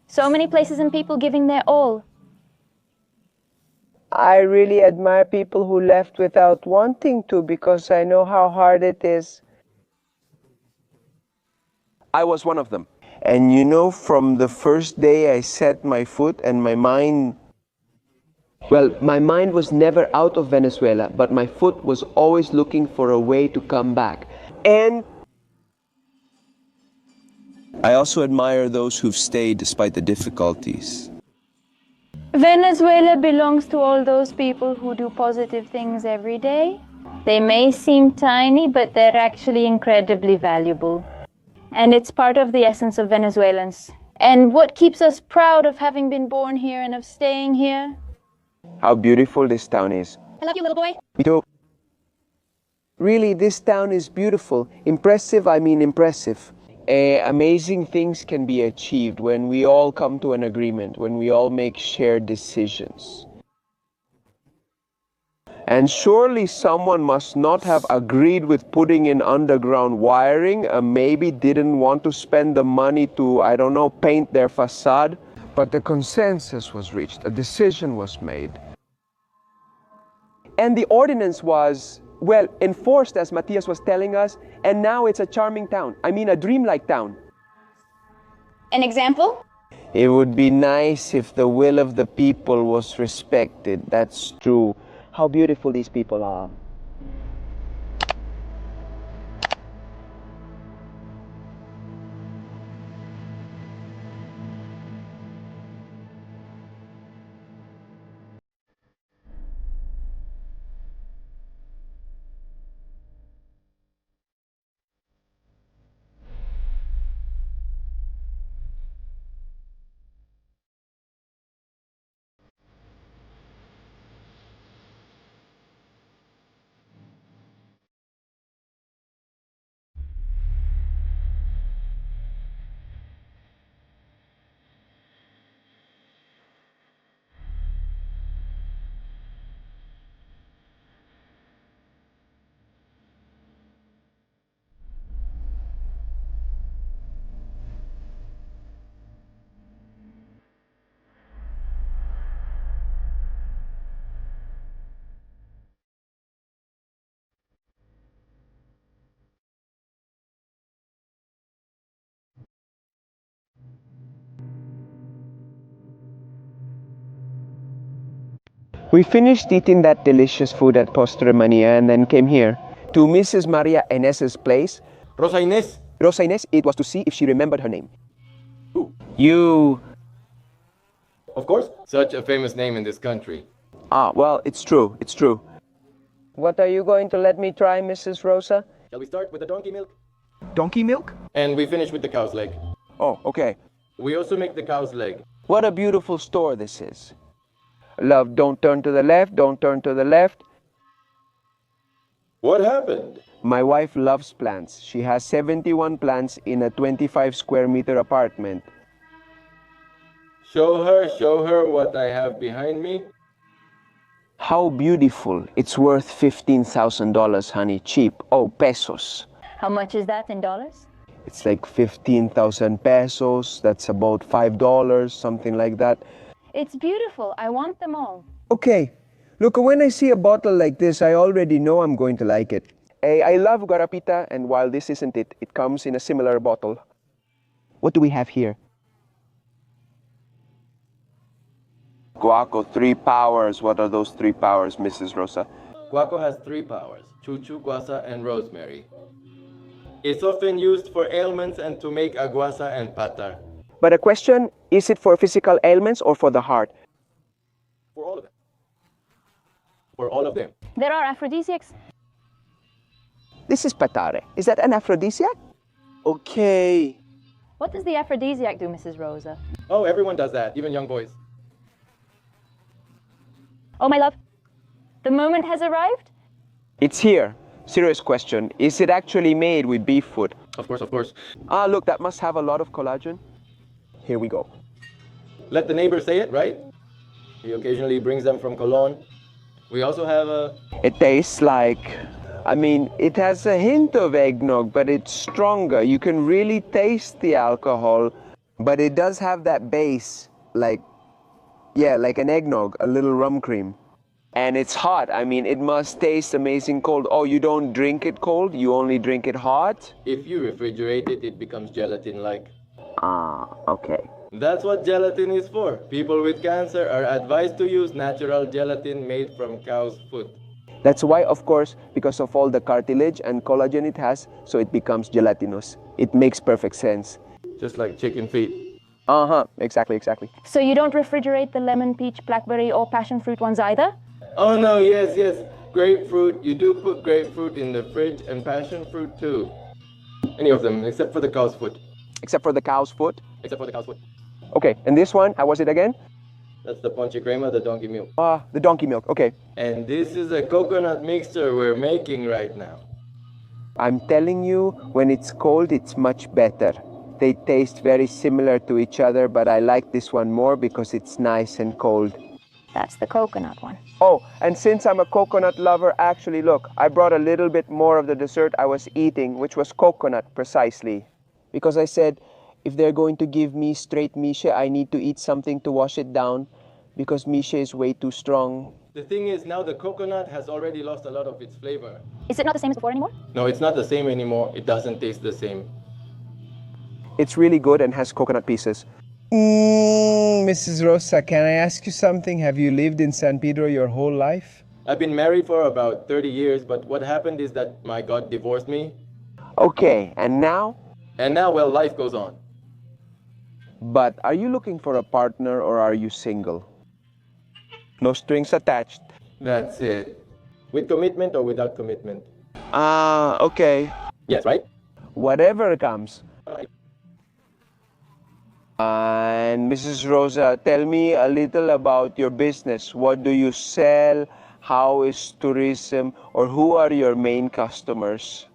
So many places and people giving their all. I really admire people who left without wanting to, because I know how hard it is. I was one of them. And you know, from the first day I set my foot and my mind, well, my mind was never out of Venezuela, but my foot was always looking for a way to come back. And I also admire those who've stayed despite the difficulties. Venezuela belongs to all those people who do positive things every day. They may seem tiny, but they're actually incredibly valuable. And it's part of the essence of Venezuelans. And what keeps us proud of having been born here and of staying here? How beautiful this town is. I love you, little boy. Me too. Really, this town is beautiful. Impressive, I mean impressive. Amazing things can be achieved when we all come to an agreement, when we all make shared decisions. And surely someone must not have agreed with putting in underground wiring, maybe didn't want to spend the money to, I don't know, paint their facade. But the consensus was reached, a decision was made. And the ordinance was, well, enforced, as Matias was telling us, and now it's a charming town. I mean, a dreamlike town. An example? It would be nice if the will of the people was respected. That's true. How beautiful these people are. We finished eating that delicious food at Postre Mania and then came here to Mrs. Maria Inés's place. Rosa Inés? Rosa Inés, it was to see if she remembered her name. Who? You. Of course. Such a famous name in this country. Ah, well, it's true, it's true. What are you going to let me try, Mrs. Rosa? Shall we start with the donkey milk? Donkey milk? And we finish with the cow's leg. Oh, okay. We also make the cow's leg. What a beautiful store this is. Love, don't turn to the left, don't turn to the left. What happened? My wife loves plants. She has 71 plants in a 25 square meter apartment. Show her what I have behind me. How beautiful. It's worth $15,000, honey. Cheap. Oh, pesos. How much is that in dollars? It's like 15,000 pesos. That's about $5, something like that. It's beautiful. I want them all. Okay. Look, when I see a bottle like this, I already know I'm going to like it. I love Guarapita, and while this isn't it, it comes in a similar bottle. What do we have here? Guaco, 3 powers. What are those 3 powers, Mrs. Rosa? Guaco has 3 powers, chuchu, guasa, and rosemary. It's often used for ailments and to make aguasa and patar. But a question, is it for physical ailments or for the heart? For all of them. For all of them. There are aphrodisiacs. This is patare. Is that an aphrodisiac? Okay. What does the aphrodisiac do, Mrs. Rosa? Oh, everyone does that, even young boys. Oh, my love, the moment has arrived? It's here. Serious question. Is it actually made with beef foot? Of course, of course. Ah, look, that must have a lot of collagen. Here we go. Let the neighbor say it, right? He occasionally brings them from Cologne. We also have a... It tastes like... I mean, it has a hint of eggnog, but it's stronger. You can really taste the alcohol, but it does have that base, like... Yeah, like an eggnog, a little rum cream. And it's hot. I mean, it must taste amazing cold. Oh, you don't drink it cold? You only drink it hot? If you refrigerate it, it becomes gelatin-like. Ah, okay. That's what gelatin is for. People with cancer are advised to use natural gelatin made from cow's foot. That's why, of course, because of all the cartilage and collagen it has, so it becomes gelatinous. It makes perfect sense. Just like chicken feet. Uh-huh, exactly. So you don't refrigerate the lemon, peach, blackberry, or passion fruit ones either? Oh no, yes. Grapefruit. You do put grapefruit in the fridge and passion fruit too. Any of them, except for the cow's foot. Except for the cow's foot? Except for the cow's foot. Okay, and this one, how was it again? That's the ponche crema, the donkey milk. Ah, the donkey milk, okay. And this is a coconut mixture we're making right now. I'm telling you, when it's cold, it's much better. They taste very similar to each other, but I like this one more because it's nice and cold. That's the coconut one. Oh, and since I'm a coconut lover, actually, look, I brought a little bit more of the dessert I was eating, which was coconut, precisely. Because I said, if they're going to give me straight miche, I need to eat something to wash it down, because miche is way too strong. The thing is, now the coconut has already lost a lot of its flavor. Is it not the same as before anymore? No, it's not the same anymore. It doesn't taste the same. It's really good and has coconut pieces. Mrs. Rosa, can I ask you something? Have you lived in San Pedro your whole life? I've been married for about 30 years, but what happened is that my God divorced me. Okay, and now? And now, well, life goes on. But are you looking for a partner or are you single? No strings attached. That's it. With commitment or without commitment? Okay. Yes, right? Whatever comes. And Mrs. Rosa, tell me a little about your business. What do you sell? How is tourism? Or who are your main customers?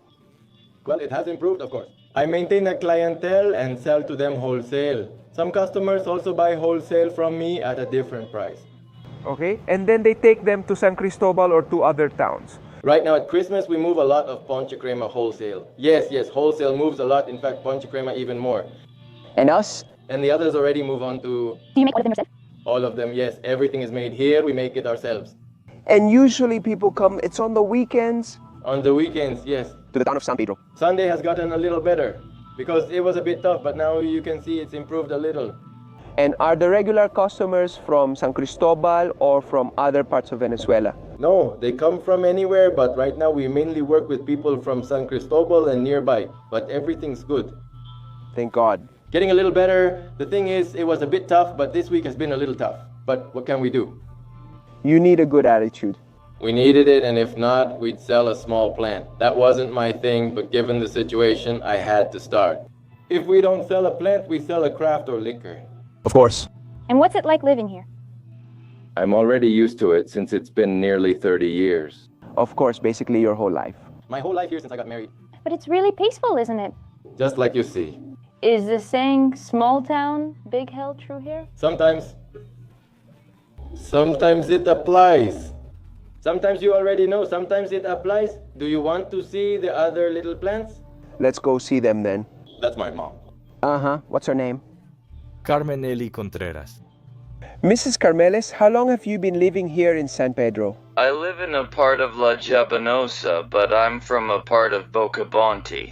Well, it has improved, of course. I maintain a clientele and sell to them wholesale. Some customers also buy wholesale from me at a different price. Okay, and then they take them to San Cristobal or to other towns. Right now at Christmas, we move a lot of ponche crema wholesale. Yes, wholesale moves a lot. In fact, ponche crema even more. And us? And the others already move on to... Do you make all of them yourself? All of them, yes. Everything is made here. We make it ourselves. And usually people come, it's on the weekends? On the weekends, yes. To the town of San Pedro. Sunday has gotten a little better because it was a bit tough, but now you can see it's improved a little. And are the regular customers from San Cristobal or from other parts of Venezuela? No, they come from anywhere, but right now we mainly work with people from San Cristobal and nearby, but everything's good. Thank God. Getting a little better. The thing is, it was a bit tough, but this week has been a little tough. But what can we do? You need a good attitude. We needed it, and if not, we'd sell a small plant. That wasn't my thing, but given the situation, I had to start. If we don't sell a plant, we sell a craft or liquor. Of course. And what's it like living here? I'm already used to it since it's been nearly 30 years. Of course, basically your whole life. My whole life here since I got married. But it's really peaceful, isn't it? Just like you see. Is the saying small town, big hell true here? Sometimes it applies. Sometimes you already know, sometimes it applies. Do you want to see the other little plants? Let's go see them then. That's my mom. Uh-huh. What's her name? Carmen Eli Contreras. Mrs. Carmeles, how long have you been living here in San Pedro? I live in a part of La Jabanosa, but I'm from a part of Bocabonte.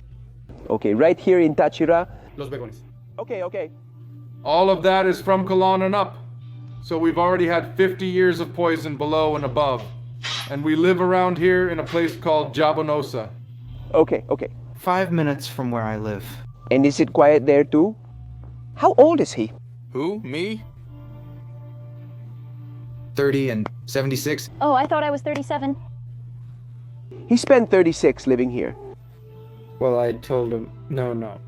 Okay, right here in Táchira. Los Begones. Okay. All of that is from Colon and up. So we've already had 50 years of poison below and above. And we live around here in a place called Jabanosa. Okay. 5 minutes from where I live. And is it quiet there too? How old is he? Who? Me? 30 and 76. Oh, I thought I was 37. He spent 36 living here. Well, I told him, no.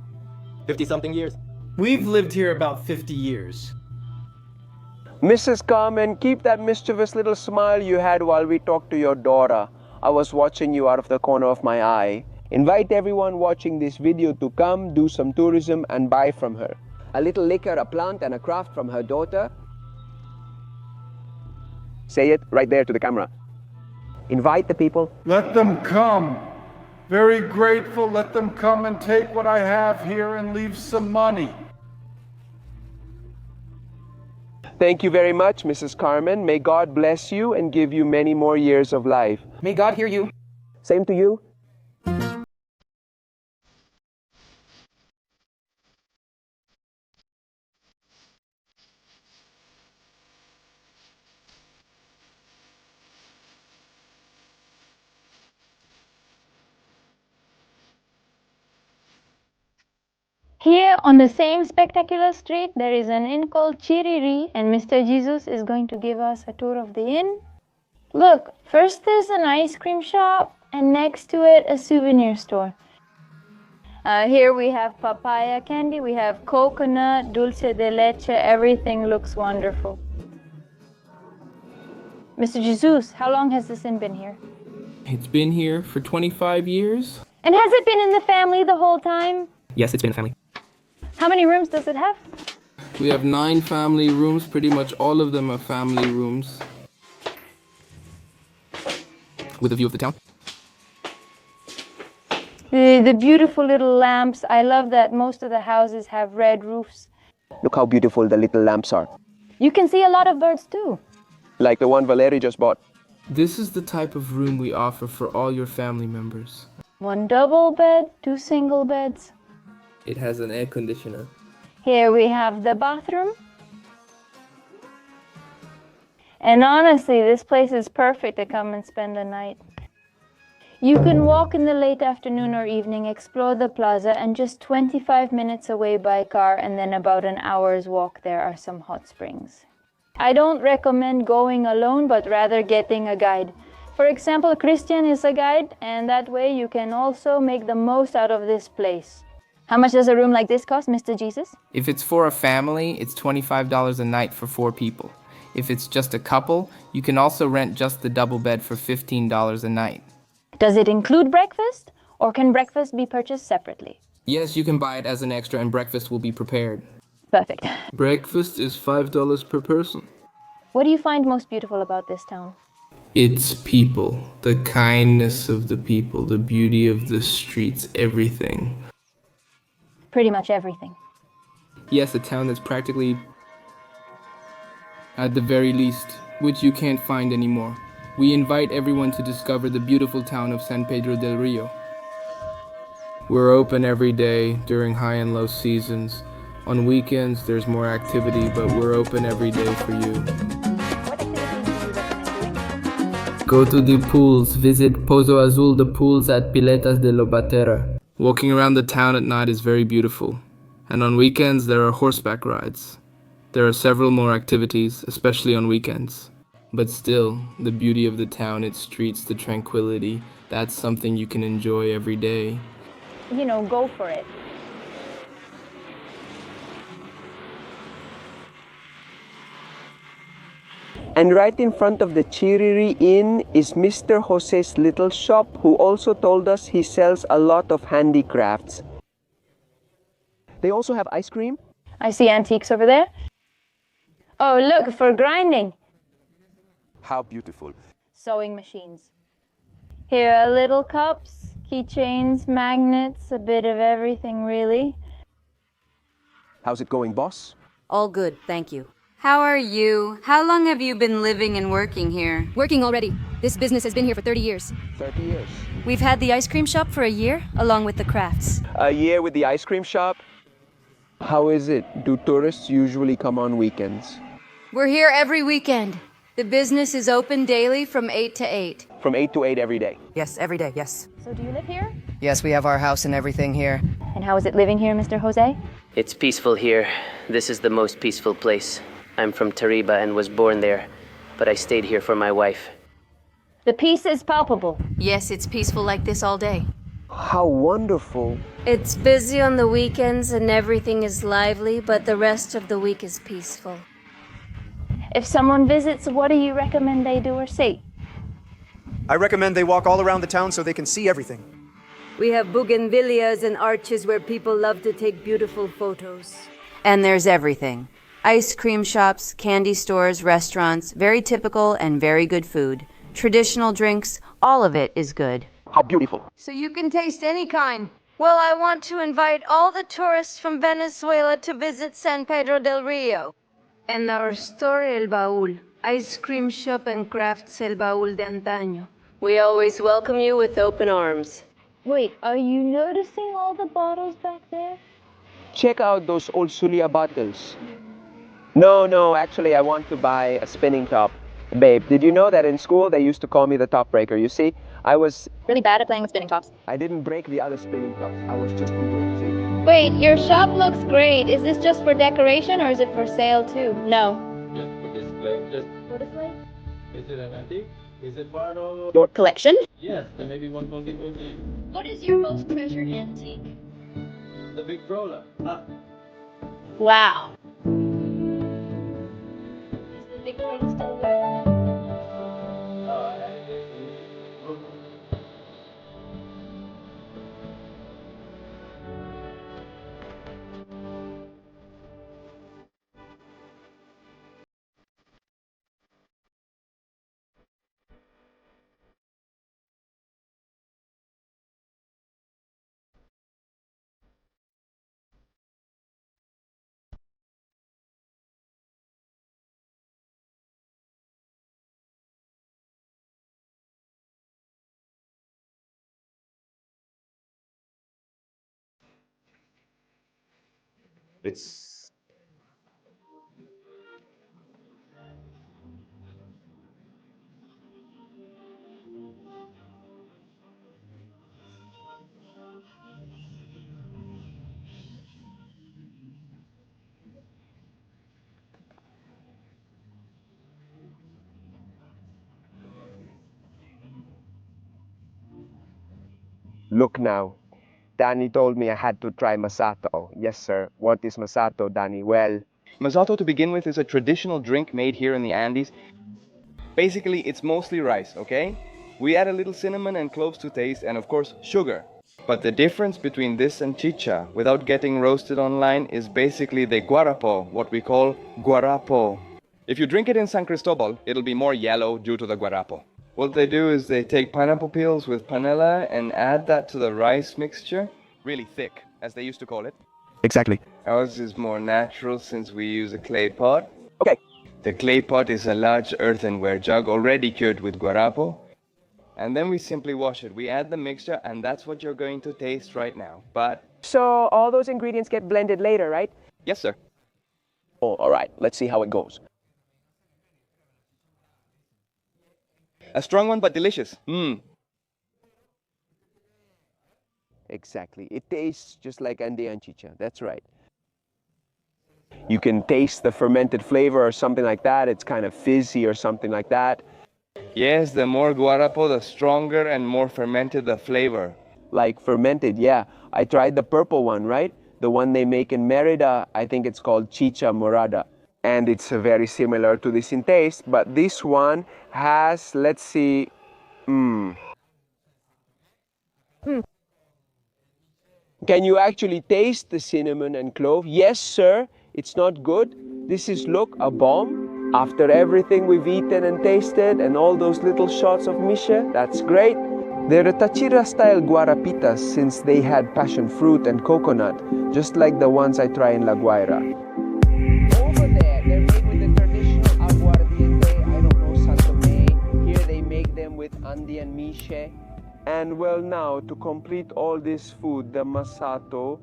50-something years. We've lived here about 50 years. Mrs. Carmen, keep that mischievous little smile you had while we talked to your daughter. I was watching you out of the corner of my eye. Invite everyone watching this video to come, do some tourism and buy from her. A little liquor, a plant and a craft from her daughter. Say it right there to the camera. Invite the people. Let them come. Very grateful. Let them come and take what I have here and leave some money. Thank you very much, Mrs. Carmen. May God bless you and give you many more years of life. May God hear you. Same to you. Here on the same spectacular street, there is an inn called Chiriri, and Mr. Jesus is going to give us a tour of the inn. Look, first there's an ice cream shop, and next to it, a souvenir store. Here we have papaya candy, we have coconut, dulce de leche, everything looks wonderful. Mr. Jesus, how long has this inn been here? It's been here for 25 years. And has it been in the family the whole time? Yes, it's been a family. How many rooms does it have? We have 9 family rooms. Pretty much all of them are family rooms. With a view of the town. The beautiful little lamps. I love that most of the houses have red roofs. Look how beautiful the little lamps are. You can see a lot of birds too. Like the one Valerie just bought. This is the type of room we offer for all your family members. 1 double bed, 2 single beds. It has an air conditioner. Here we have the bathroom. And honestly, this place is perfect to come and spend the night. You can walk in the late afternoon or evening, explore the plaza, and just 25 minutes away by car and then about an hour's walk there are some hot springs. I don't recommend going alone, but rather getting a guide. For example, Christian is a guide, and that way you can also make the most out of this place. How much does a room like this cost, Mr. Jesus? If it's for a family, it's $25 a night for 4 people. If it's just a couple, you can also rent just the double bed for $15 a night. Does it include breakfast, or can breakfast be purchased separately? Yes, you can buy it as an extra and breakfast will be prepared. Perfect. Breakfast is $5 per person. What do you find most beautiful about this town? It's people, the kindness of the people, the beauty of the streets, everything. Pretty much everything. Yes, a town that's practically, at the very least, which you can't find anymore. We invite everyone to discover the beautiful town of San Pedro del Rio. We're open every day during high and low seasons. On weekends, there's more activity, but we're open every day for you. What activities do you recommend doing? Go to the pools. Visit Pozo Azul, the pools at Piletas de Lobatera. Walking around the town at night is very beautiful. And on weekends, there are horseback rides. There are several more activities, especially on weekends. But still, the beauty of the town, its streets, the tranquility, that's something you can enjoy every day. You know, go for it. And right in front of the Chiriri Inn is Mr. Jose's little shop, who also told us he sells a lot of handicrafts. They also have ice cream. I see antiques over there. Oh, look, for grinding. How beautiful. Sewing machines. Here are little cups, keychains, magnets, a bit of everything, really. How's it going, boss? All good, thank you. How are you? How long have you been living and working here? Working already. This business has been here for 30 years. 30 years. We've had the ice cream shop for a year, along with the crafts. A year with the ice cream shop. How is it? Do tourists usually come on weekends? We're here every weekend. The business is open daily from 8 to 8. From 8 to 8 every day. Yes, every day, yes. So do you live here? Yes, we have our house and everything here. And how is it living here, Mr. Jose? It's peaceful here. This is the most peaceful place. I'm from Tariba and was born there, but I stayed here for my wife. The peace is palpable. Yes, it's peaceful like this all day. How wonderful. It's busy on the weekends and everything is lively, but the rest of the week is peaceful. If someone visits, what do you recommend they do or see? I recommend they walk all around the town so they can see everything. We have bougainvilleas and arches where people love to take beautiful photos. And there's everything. Ice cream shops, candy stores, restaurants, very typical and very good food. Traditional drinks, all of it is good. How beautiful. So you can taste any kind. Well, I want to invite all the tourists from Venezuela to visit San Pedro del Rio. And our store El Baúl, ice cream shop and crafts El Baúl de Antaño. We always welcome you with open arms. Wait, are you noticing all the bottles back there? Check out those old Zulia bottles. No, actually I want to buy a spinning top. Babe, did you know that in school they used to call me the top breaker? You see, I was really bad at playing with spinning tops. I didn't break the other spinning tops. I was just see? Wait, your shop looks great. Is this just for decoration or is it for sale too? No. Just for display. Just for display? Is it an antique? Is it part of your collection? Yes, then maybe one will give you. What is your most treasured antique? The big roller. Ah. Wow. Is the big roller still there? It's Look now. Danny told me I had to try masato. Yes, sir. What is masato, Danny? Well, Masato, to begin with, is a traditional drink made here in the Andes. Basically, it's mostly rice, okay? We add a little cinnamon and cloves to taste, and of course, sugar. But the difference between this and chicha, without getting roasted online, is basically the guarapo, what we call guarapo. If you drink it in San Cristobal, it'll be more yellow due to the guarapo. What they do is they take pineapple peels with panela and add that to the rice mixture. Really thick, as they used to call it. exactly. Ours is more natural since we use a clay pot. Okay. The clay pot is a large earthenware jug already cured with guarapo. And then we simply wash it. We add the mixture and that's what you're going to taste right now. But so all those ingredients get blended later, right? Yes, sir. Oh, all right. Let's see how it goes. A strong one, but delicious. Exactly. It tastes just like Andean chicha. That's right. You can taste the fermented flavor or something like that. It's kind of fizzy or something like that. Yes, the more guarapo, the stronger and more fermented the flavor. Like fermented, yeah. I tried the purple one, right? The one they make in Merida. I think it's called chicha morada. And it's very similar to this in taste, but this one has, let's see, Can you actually taste the cinnamon and clove? Yes, sir. It's not good. This is, look, a bomb. After everything we've eaten and tasted and all those little shots of misha, that's great. They're Táchira style guarapitas since they had passion fruit and coconut, just like the ones I try in La Guaira. Over there, they're made with the traditional aguardiente, I don't know, Sasome. Here they make them with Andean miche. And well, now to complete all this food, the masato.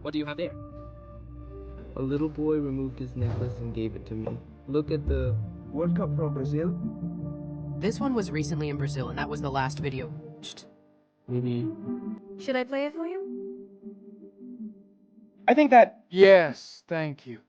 What do you have there? A little boy removed his necklace and gave it to me. Look at the World Cup from Brazil. This one was recently in Brazil, and that was the last video. maybe. Should I play it for you? I think that. Yes, thank you.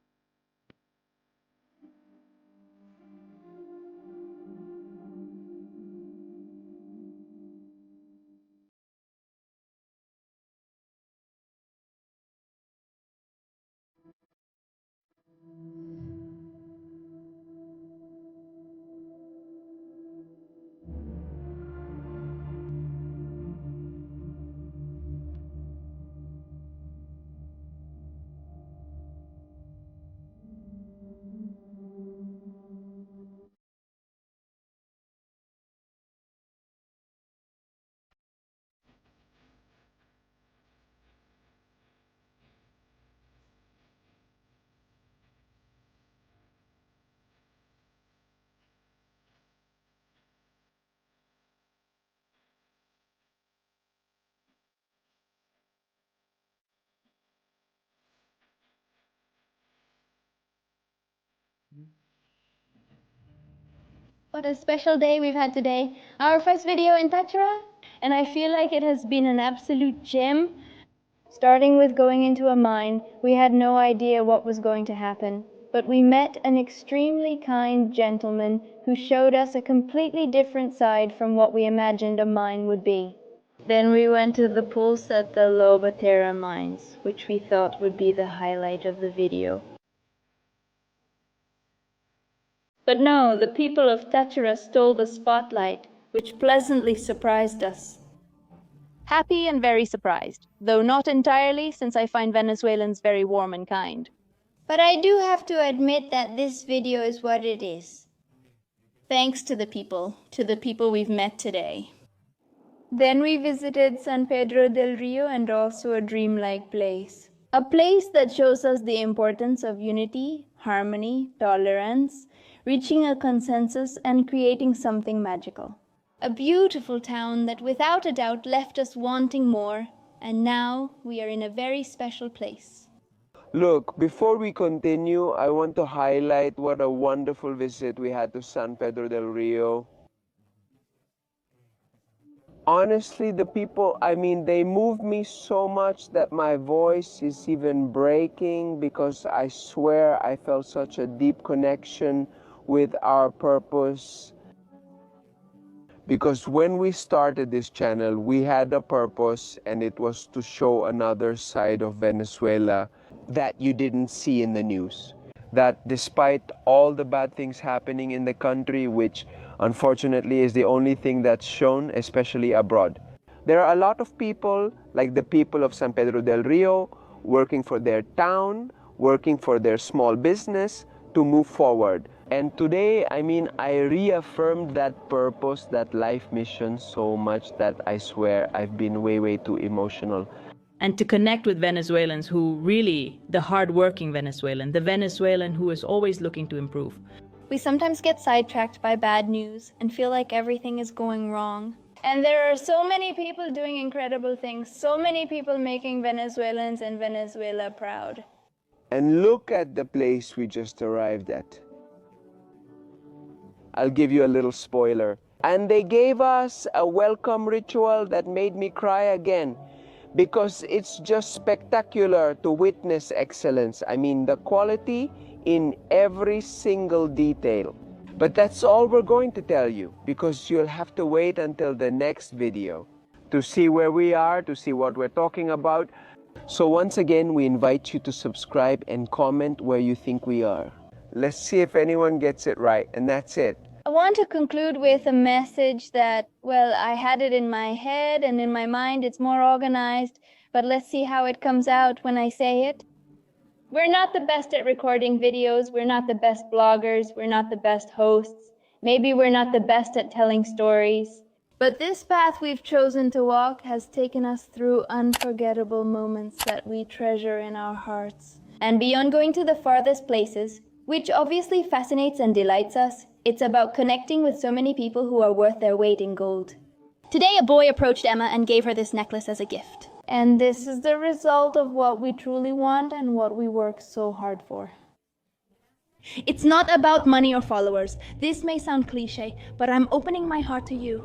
What a special day we've had today. Our first video in Táchira, and I feel like it has been an absolute gem. Starting with going into a mine, we had no idea what was going to happen, but we met an extremely kind gentleman who showed us a completely different side from what we imagined a mine would be. Then we went to the pools at the Lobatera mines, which we thought would be the highlight of the video. But no, the people of Táchira stole the spotlight, which pleasantly surprised us. Happy and very surprised, though not entirely, since I find Venezuelans very warm and kind. But I do have to admit that this video is what it is. Thanks to the people we've met today. Then we visited San Pedro del Rio and also a dreamlike place. A place that shows us the importance of unity, harmony, tolerance, reaching a consensus and creating something magical. A beautiful town that without a doubt left us wanting more, and now we are in a very special place. Look, before we continue, I want to highlight what a wonderful visit we had to San Pedro del Rio. Honestly, the people, they moved me so much that my voice is even breaking because I swear I felt such a deep connection with our purpose. Because when we started this channel, we had a purpose, and it was to show another side of Venezuela that you didn't see in the news. That despite all the bad things happening in the country, which unfortunately is the only thing that's shown, especially abroad, there are a lot of people, like the people of San Pedro del Rio, working for their town, working for their small business to move forward. And today, I reaffirmed that purpose, that life mission so much that I swear I've been way too emotional. And to connect with Venezuelans who really, the hard-working Venezuelan, the Venezuelan who is always looking to improve. We sometimes get sidetracked by bad news and feel like everything is going wrong. And there are so many people doing incredible things, so many people making Venezuelans and Venezuela proud. And look at the place we just arrived at. I'll give you a little spoiler. And they gave us a welcome ritual that made me cry again, because it's just spectacular to witness excellence. The quality in every single detail. But that's all we're going to tell you, because you'll have to wait until the next video to see where we are, to see what we're talking about. So once again, we invite you to subscribe and comment where you think we are. Let's see if anyone gets it right, and that's it. I want to conclude with a message that, well, I had it in my head and in my mind it's more organized, but let's see how it comes out when I say it. We're not the best at recording videos, we're not the best bloggers, we're not the best hosts, maybe we're not the best at telling stories. But this path we've chosen to walk has taken us through unforgettable moments that we treasure in our hearts. And beyond going to the farthest places, which obviously fascinates and delights us, it's about connecting with so many people who are worth their weight in gold. Today, a boy approached Emma and gave her this necklace as a gift. And this is the result of what we truly want and what we work so hard for. It's not about money or followers. This may sound cliche, but I'm opening my heart to you.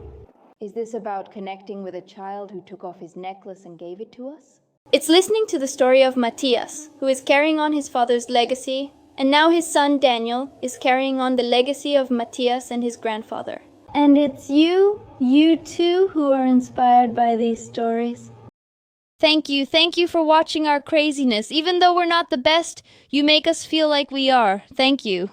Is this about connecting with a child who took off his necklace and gave it to us? It's listening to the story of Matthias, who is carrying on his father's legacy, and now his son Daniel is carrying on the legacy of Matthias and his grandfather. And it's you too, who are inspired by these stories. Thank you for watching our craziness. Even though we're not the best, you make us feel like we are. Thank you.